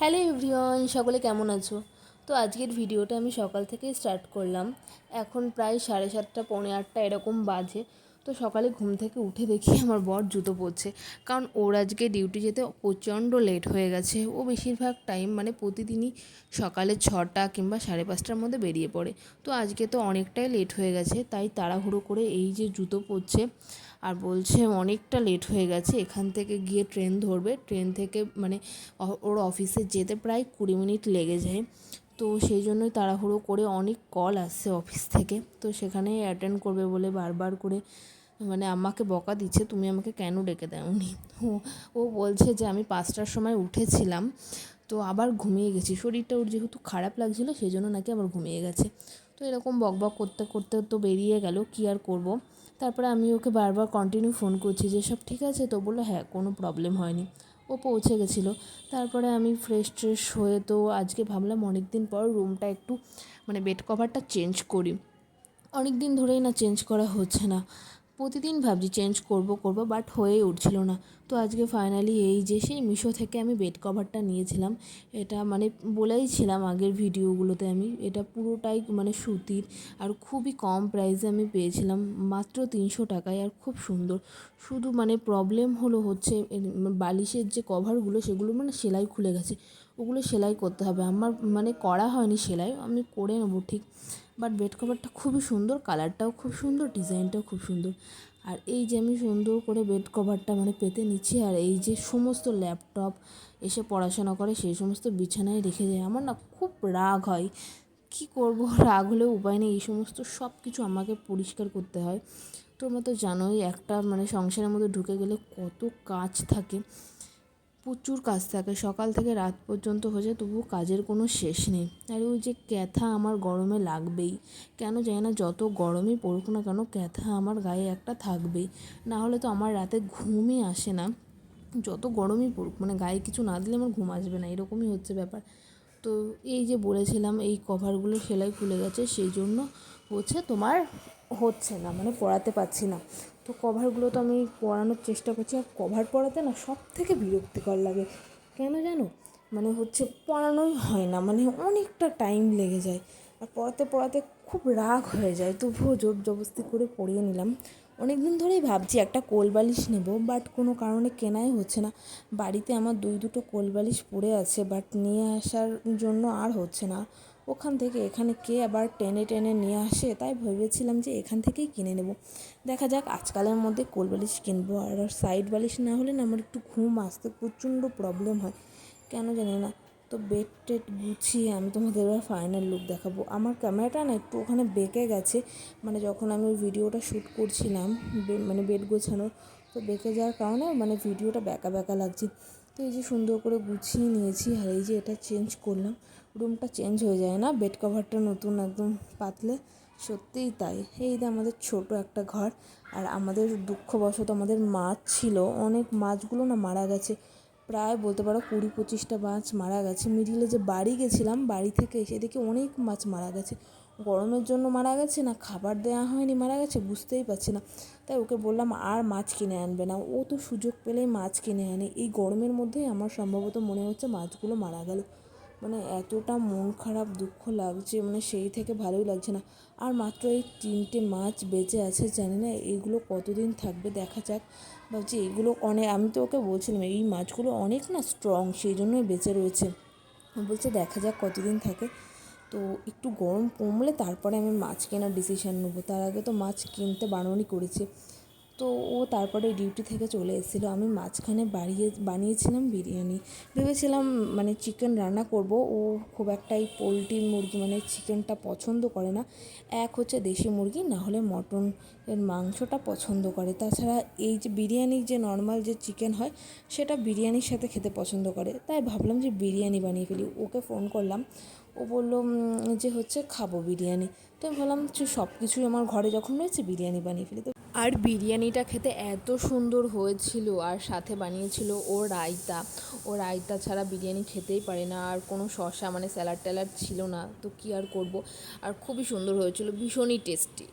Hello everyone, সকলে কেমন আছো? তো আজকের ভিডিওটা আমি সকাল থেকেই স্টার্ট করলাম। এখন প্রায় 7:30 পৌনে 8টা এরকম বাজে। তো সকালে ঘুম থেকে উঠে দেখি আমার বর জুতো পরছে, কারণ ওর আজকে ডিউটি যেতে প্রচণ্ড লেট হয়ে গেছে। ও বেশিরভাগ টাইম মানে প্রতিদিনই সকালে 6টা কিংবা 5:30টার মধ্যে বেরিয়ে পড়ে। তো আজকে তো অনেকটাই লেট হয়ে গেছে, তাই তাড়াহুড়ো করে এই যে জুতো পরছে আর বলছে অনেকটা লেট হয়ে গেছে, এখান থেকে গিয়ে ট্রেন ধরবে। ট্রেন থেকে মানে ওর অফিসে যেতে প্রায় 20 মিনিট লেগে যায়। তো সেই জন্যই তাড়াহুড়ো করে, অনেক কল আসছে অফিস থেকে, তো সেখানে অ্যাটেন্ড করবে বলে বারবার করে মানে আমাকে বকা দিচ্ছে, তুমি আমাকে কেন ডেকে দাওনি। ও বলছে যে আমি 5টার সময় উঠেছিলাম, তো আবার ঘুমিয়ে গেছি, শরীরটা ওর যেহেতু খারাপ লাগছিলো সেই জন্য নাকি আবার ঘুমিয়ে গেছে। তো এরকম বকবক করতে করতে তো বেরিয়ে গেল, কী আর করব। তারপরে আমি ওকে বারবার কন্টিনিউ ফোন করছি যে সব ঠিক আছে তো, বললো হ্যাঁ কোনো প্রবলেম হয়নি। ও পৌঁছে গেছিলো। তারপরে আমি ফ্রেশ ট্রেশ হয়ে তো আজকে ভাবলাম অনেক দিন পর রুমটা একটু মানে বেড কভারটা চেঞ্জ করি। অনেক দিন ধরেই না চেঞ্জ করা হচ্ছে না, প্রতিদিন ভাবছি চেঞ্জ করব বাট হয়ে উঠছিল না। তো আজকে ফাইনালি এই যে সেই মিশো থেকে আমি বেড কভারটা নিয়েছিলাম। এটা মানে বলেই ছিলাম আগের ভিডিওগুলোতে, আমি এটা পুরোটাই মানে সুতির আর খুবই কম প্রাইসে আমি পেয়েছিলাম, মাত্র 300 টাকায়, আর খুব সুন্দর। শুধু মানে প্রবলেম হলো হচ্ছে বালিশের যে কভারগুলো সেগুলো মানে সেলাই খুলে গেছে, ওগুলো সেলাই করতে হবে। আমার মানে করা হয়নি সেলাই, আমি করে নেবো ঠিক। বাট বেড কভারটা খুবই সুন্দর, কালারটাও খুব সুন্দর, ডিজাইনটাও খুব সুন্দর। আর এই যে আমি সুন্দর করে বেড কভারটা মানে পেতে নিচ্ছি, আর এই যে সমস্ত ল্যাপটপ এসে পড়াশোনা করে সেই সমস্ত বিছানায় রেখে যায়। আমার না খুব রাগ হয়, কী করব, রাগ হলেও উপায় নেই, এই সমস্ত সব কিছু আমাকে পরিষ্কার করতে হয়। তোমরা তো জানোই একটা মানে সংসারের মধ্যে ঢুকে গেলে কত কাজ থাকে, প্রচুর কাজ থাকে, সকাল থেকে রাত পর্যন্ত হয়ে যায়, তবুও কাজের কোনো শেষ নেই। আর ওই যে ক্যাথা আমার গরমে লাগবেই, কেন জানি না, যত গরমই পড়ুক না কেন ক্যাথা আমার গায়ে একটা থাকবেই, না হলে তো আমার রাতে ঘুমই আসে না। যত গরমই পড়ুক মানে গায়ে কিছু না দিলে আমার ঘুম আসবে না, এরকমই হচ্ছে ব্যাপার। তো এই যে বলেছিলাম এই কভারগুলো সেলাই খুলে গেছে, সেই জন্য হচ্ছে তোমার হচ্ছে না মানে পরাতে পারছি না। তো কভারগুলো তো আমি পরানোর চেষ্টা করছি, আর কভার পরাতে না সব থেকে বিরক্তিকর লাগে, কেন জানো, মানে হচ্ছে পরানোই হয় না, মানে অনেকটা টাইম লেগে যায়, আর পরাতে পরাতে খুব রাগ হয়ে যায়, তবুও জোর জবরদস্তি করে পরিয়ে নিলাম। অনেক দিন ধরেই ভাবছি একটা কোলবালিশ নেব, বাট কোনো কারণে কেনাই হচ্ছে না। বাড়িতে আমার দুটো কোলবালিশ পড়ে আছে, বাট নিয়ে আসার জন্য আর হচ্ছে না। ওখান থেকে এখানে কে আবার টেনে টেনে নিয়ে আসে, তাই ভেবেছিলাম যে এখান থেকেই কিনে নেব। দেখা যাক আজকালের মধ্যে কোলবালিশ কিনবো। আর সাইড বালিশ না হলে না আমার একটু ঘুম আসতে প্রচণ্ড প্রবলেম হয়, কেন জানি না। তো বেড টেড গুছিয়ে আমি তোমাদের এবার ফাইনাল লুক দেখাবো। আমার ক্যামেরাটা না একটু ওখানে বেঁকে গেছে, মানে যখন আমি ওই ভিডিওটা শ্যুট করছিলাম মানে বেড গোছানোর, তো বেঁকে যাওয়ার কারণে মানে ভিডিওটা বেঁকা বেঁকা লাগছে। তো এই যে সুন্দর করে গুছিয়ে নিয়েছি, আর এই যে এটা চেঞ্জ করলাম, রুমটা চেঞ্জ হয়ে যায় না বেড কভারটা নতুন একদম পাতলে, সত্যিই তাই। এই যে আমাদের ছোট একটা ঘর, আর আমাদের দুঃখবশত আমাদের মাছ ছিল অনেক, মাছগুলো না মারা গেছে, প্রায় বলতে পারো 20-25টা মাছ মারা গেছে। মিডিলে যে বাড়ি গেছিলাম, বাড়ি থেকে এসে দেখি অনেক মাছ মারা গেছে, গরমের জন্য মারা গেছে না খাবার দেওয়া হয়নি মারা গেছে বুঝতেই পারছি না। তাই ওকে বললাম আর মাছ কিনে আনবে না, ও তো সুযোগ পেলেই মাছ কিনে আনে। এই গরমের মধ্যেই আমার সম্ভবত মনে হচ্ছে মাছগুলো মারা গেল, মানে এতটা মন খারাপ দুঃখ লাগছে, মানে সেই থেকে ভালোই লাগছে না। আর মাত্র এই 3টে মাছ বেঁচে আছে, জানি না এইগুলো কতদিন থাকবে, দেখা যাক। ভাবছি এগুলো অনেক, আমি তো ওকে বলছিলাম এই মাছগুলো অনেক না স্ট্রং, সেই জন্যই বেঁচে রয়েছে। বলছে দেখা যাক কতদিন থাকে, তো একটু গরম কমলে তারপরে আমি মাছ কেনার ডিসিশান নেবো, তার আগে তো মাছ কিনতে বারণই করেছে। তো ও তারপরে ডিউটি থেকে চলে এসেছিলো, আমি মাঝখানে বানিয়েছিলাম বিরিয়ানি, ভেবেছিলাম মানে চিকেন রান্না করব। ও খুব একটা এই পোলট্রি মুরগি মানে চিকেনটা পছন্দ করে না, এক হচ্ছে দেশি মুরগি না হলে মটন এর মাংসটা পছন্দ করে, তাছাড়া এই যে বিরিয়ানি যে নর্মাল যে চিকেন হয় সেটা বিরিয়ানির সাথে খেতে পছন্দ করে, তাই ভাবলাম যে বিরিয়ানি বানিয়ে ফেলি। ওকে ফোন করলাম, ও বললো যে হচ্ছে খাবো বিরিয়ানি। তো আমি ভাবলাম সব কিছুই আমার ঘরে যখন রয়েছে বিরিয়ানি বানিয়ে ফেলি। তো আর বিরিয়ানিটা খেতে এত সুন্দর হয়েছিল, আর সাথে বানিয়েছিল ও রায়তা। ও রায়তা ছাড়া বিরিয়ানি খেতেই পারে না, আর কোনো শসা মানে স্যালাড ট্যালাড ছিল না, তো কী আর করব। আর খুবই সুন্দর হয়েছিল, ভীষণই টেস্টি।